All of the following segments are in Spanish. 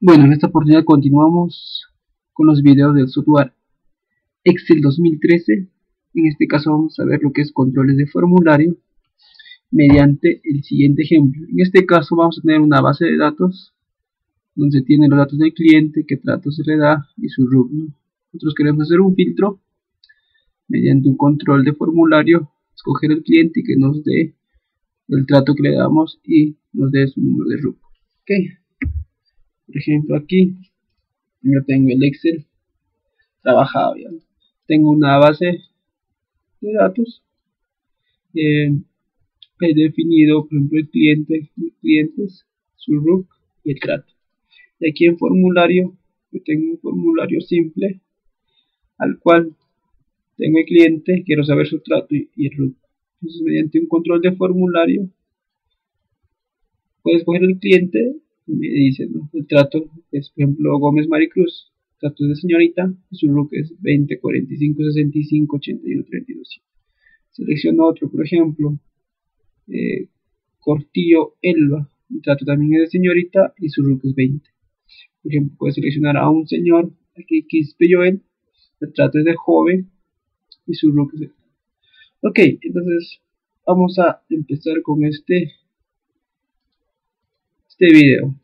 Bueno, en esta oportunidad continuamos con los videos del software Excel 2013. En este caso vamos a ver lo que es controles de formulario mediante el siguiente ejemplo. En este caso vamos a tener una base de datos donde se tienen los datos del cliente, qué trato se le da y su RUC, ¿no? Nosotros queremos hacer un filtro mediante un control de formulario, escoger el cliente y que nos dé el trato que le damos y nos dé su número de RUC. Okay. Por ejemplo, aquí yo tengo el Excel trabajado ya. Tengo una base de datos. He definido, por ejemplo, el cliente, clientes, su RUC y el trato. Y aquí en formulario, yo tengo un formulario simple al cual tengo el cliente, quiero saber su trato y el RUC. Entonces, mediante un control de formulario, puedes coger el cliente y me dice, ¿no? El trato es, por ejemplo, Gómez Maricruz. Trato es de señorita y su RUC es 20 45 65 81 32. Selecciono otro, por ejemplo, Cortillo Elba. El trato también es de señorita y su RUC es 20. Por ejemplo, puedes seleccionar a un señor, aquí Quispe Joel. El trato es de joven y su RUC es 20. Ok, entonces vamos a empezar con este video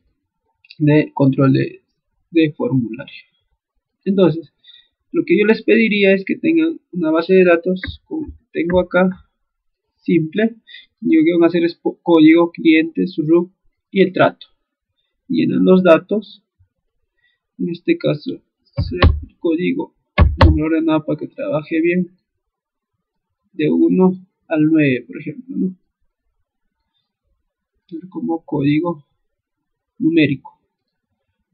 de control de formulario. Entonces, lo que yo les pediría es que tengan una base de datos como tengo acá, simple. Yo que van a hacer es código, cliente, su RUC y el trato. Llenan los datos. En este caso, el código número ordenado para que trabaje bien. De 1 al 9, por ejemplo, ¿no? Como código numérico.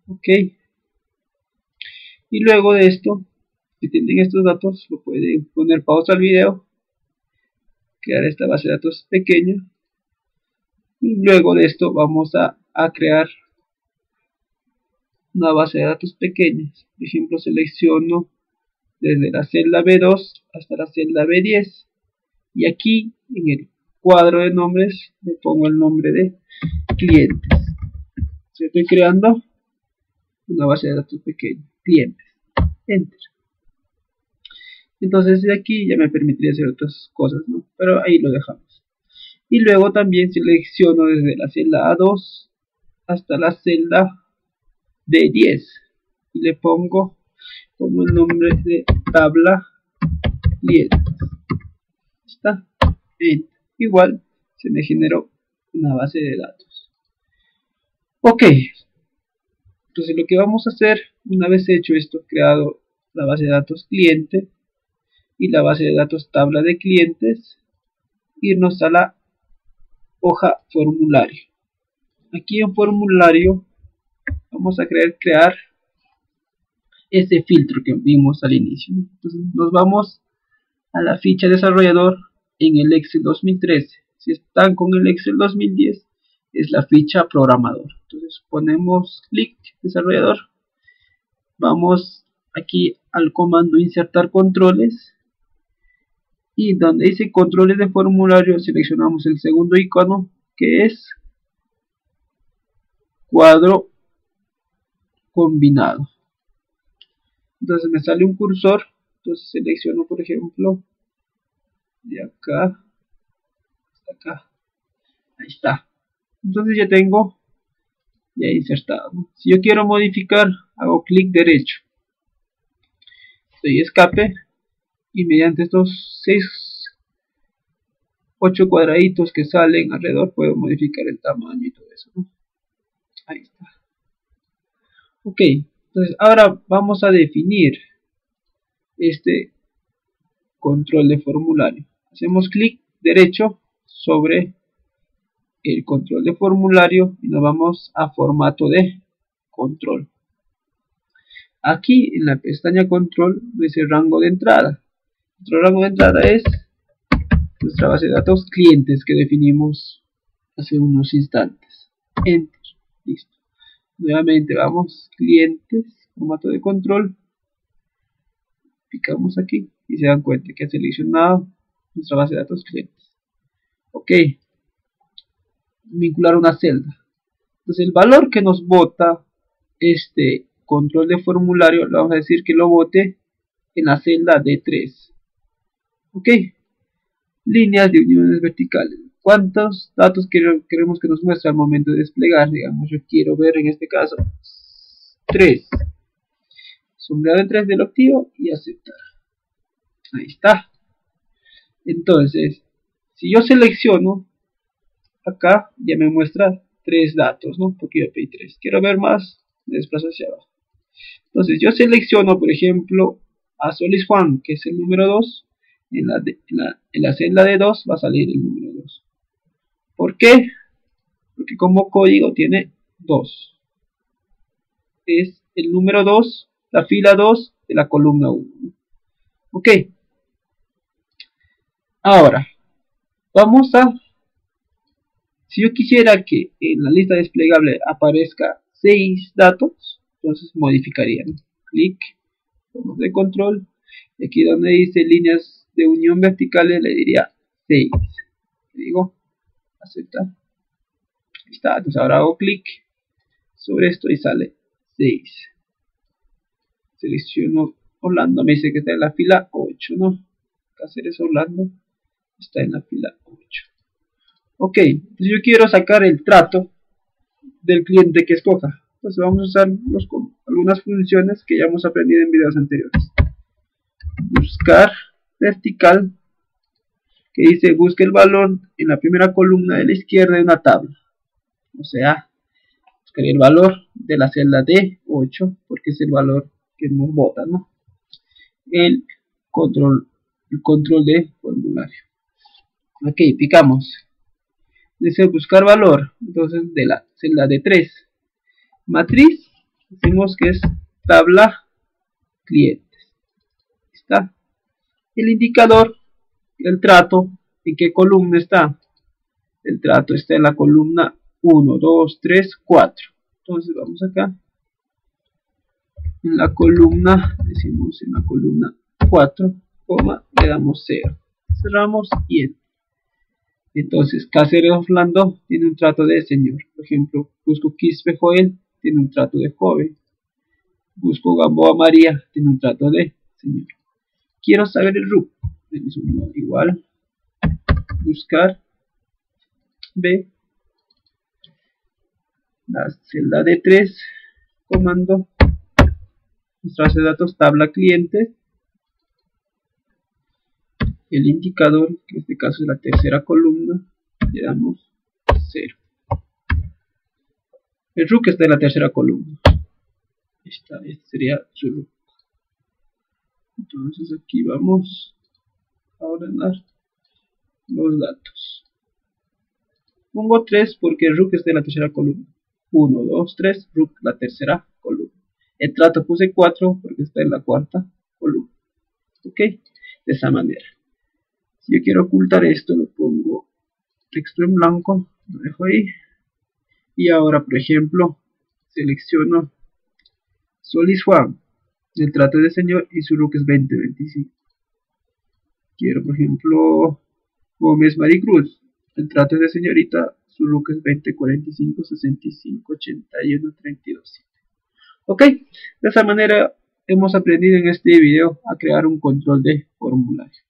Ok. Y luego de esto, si tienen estos datos, lo pueden poner pausa al video, crear esta base de datos pequeña. Y luego de esto vamos a crear una base de datos pequeña. Por ejemplo, selecciono desde la celda B2 hasta la celda B10. Y aquí en el cuadro de nombres le pongo el nombre de clientes. Estoy creando una base de datos pequeña, clientes. Enter. Entonces de aquí ya me permitiría hacer otras cosas, ¿no? Pero ahí lo dejamos. Y luego también selecciono desde la celda A2 hasta la celda B10 y le pongo como el nombre de tabla clientes. Está. Igual se me generó una base de datos. Ok. Entonces lo que vamos a hacer una vez hecho esto, creado la base de datos cliente y la base de datos tabla de clientes, irnos a la hoja formulario. Aquí en formulario vamos a crear ese filtro que vimos al inicio. Entonces nos vamos a la ficha desarrollador en el Excel 2013. Si están con el Excel 2010 es la ficha programador. Entonces ponemos clic desarrollador, vamos aquí al comando insertar controles y donde dice controles de formulario seleccionamos el segundo icono que es cuadro combinado. Entonces me sale un cursor, entonces selecciono por ejemplo de acá hasta acá, ahí está. Entonces ya tengo ya insertado. Si yo quiero modificar, hago clic derecho, doy escape y mediante estos 8 cuadraditos que salen alrededor puedo modificar el tamaño y todo eso, ¿no? Ahí está. Ok, entonces ahora vamos a definir este control de formulario. Hacemos clic derecho sobre el control de formulario y nos vamos a formato de control. Aquí en la pestaña control dice rango de entrada. Nuestro rango de entrada es nuestra base de datos clientes que definimos hace unos instantes. Enter. Listo. Nuevamente vamos clientes, formato de control. Picamos aquí y se dan cuenta que ha seleccionado nuestra base de datos clientes. Ok. Vincular una celda. Entonces el valor que nos bota este control de formulario, le vamos a decir que lo bote en la celda D3. Ok, líneas de uniones verticales. ¿Cuántos datos queremos que nos muestre al momento de desplegar? Digamos, yo quiero ver en este caso 3. Sombreado en 3 del activo y aceptar. Ahí está. Entonces, si yo selecciono, acá ya me muestra 3 datos, ¿no? Porque yo pedí 3. Quiero ver más, me desplazo hacia abajo. Entonces, yo selecciono, por ejemplo, a Solis Juan, que es el número 2. En la celda de 2 va a salir el número 2. ¿Por qué? Porque como código tiene 2. Es el número 2, la fila 2 de la columna 1. Ok. Ahora, vamos a... Si yo quisiera que en la lista desplegable aparezca 6 datos, entonces modificaría, ¿no? Clic, vamos de control, y aquí donde dice líneas de unión verticales le diría 6. Le digo, aceptar. Ahí está, entonces ahora hago clic sobre esto y sale 6. Selecciono Orlando, me dice que está en la fila 8, ¿no? Cáceres Orlando está en la fila 8. Ok, entonces yo quiero sacar el trato del cliente que escoja. Entonces vamos a usar algunas funciones que ya hemos aprendido en videos anteriores. Buscar vertical, que dice busque el valor en la primera columna de la izquierda de una tabla. O sea, buscaría el valor de la celda D8, porque es el valor que nos bota, ¿no? El control de formulario. Ok, picamos. Dice buscar valor, entonces de la celda D3. Matriz, decimos que es tabla clientes. Está. El indicador, el trato, ¿en qué columna está? El trato está en la columna 1, 2, 3, 4. Entonces vamos acá. En la columna, decimos en la columna 4, le damos 0. Cerramos y enter. Entonces, Cáceres Orlando tiene un trato de señor. Por ejemplo, busco Quispe Joel, tiene un trato de joven. Busco Gamboa María, tiene un trato de señor. Quiero saber el RUC. Igual. Buscar. B. La celda de 3. Comando. Nuestra base de datos, tabla clientes. El indicador, que en este caso es la tercera columna, le damos 0. El RUC está en la tercera columna. Este sería su RUC. Entonces aquí vamos a ordenar los datos. Pongo 3 porque el RUC está en la tercera columna. 1, 2, 3, RUC la tercera columna. El trato puse 4 porque está en la cuarta columna. Ok, de esa manera. Si yo quiero ocultar esto, lo pongo texto en blanco, lo dejo ahí. Y ahora, por ejemplo, selecciono Solis Juan, el trato de señor y su RUC es 2025. Quiero, por ejemplo, Gómez Maricruz, el trato de señorita, su RUC es 2045 65 81 32. Ok, de esa manera hemos aprendido en este video a crear un control de formulario.